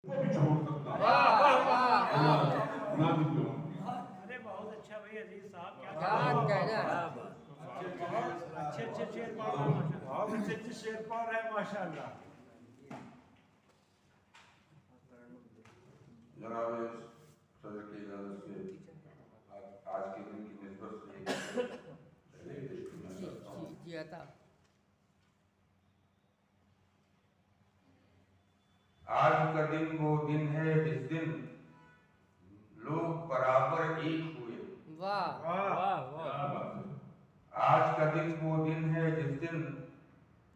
वो भी छोड़ सकता है। अरे बहुत अच्छा भाई अजीज साहब, क्या कहना अच्छे अच्छे शेर पढ़ रहे हैं माशाल्लाह। बहुत अच्छे अच्छे शेर पढ़ रहे हैं माशाल्लाह। जनाब सदर की इजाज़त से आज के दिन की निस्बत से जी आता आज का दिन वो दिन है जिस दिन लोग बराबर एक हुए। वाह वाह वाह। आज का दिन वो दिन है जिस दिन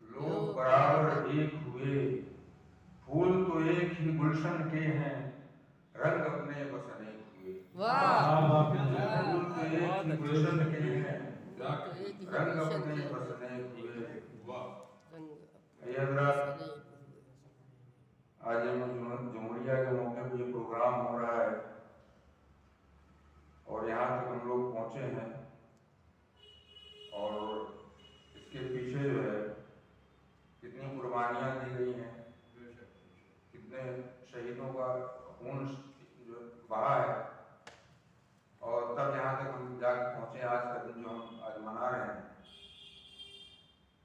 लोग बराबर एक हुए। फूल तो एक ही गुलशन के हैं, रंग अपने बस अनेक हुए। वाह फूल तो एक ही गुलशन के हैं, रंग अपने बस अनेक हुए। ये हज़रात, आज जमुहूरिया के मौके पर ये प्रोग्राम हो रहा है और यहाँ तक हम लोग पहुँचे हैं और इसके पीछे जो है कितनी कुर्बानियाँ दी गई हैं, कितने शहीदों का खून जो बहा है और तब यहाँ तक हम जाकर पहुँचे। आज का दिन जो हम आज मना रहे हैं,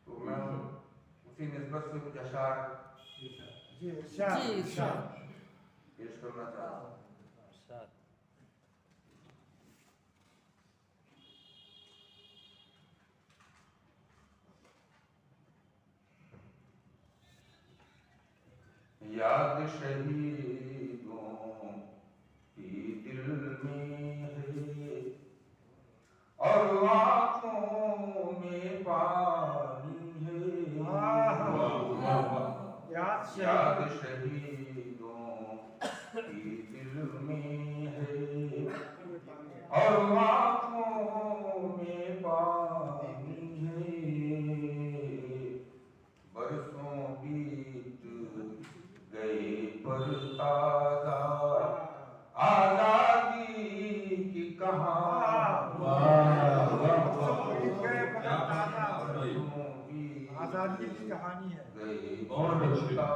तो मैं उसी निस्बत से कुछ अशार पेश करना चाहता हूँ। याद शहीदों की दिल में है और आँखों में पानी है। याद शहीदों की दिल में है और आँखों में पानी है। बरसों बीत गए पर ताज़ा आज़ादी की कहानी। आजादी की कहानी है। गए पर ताज़ा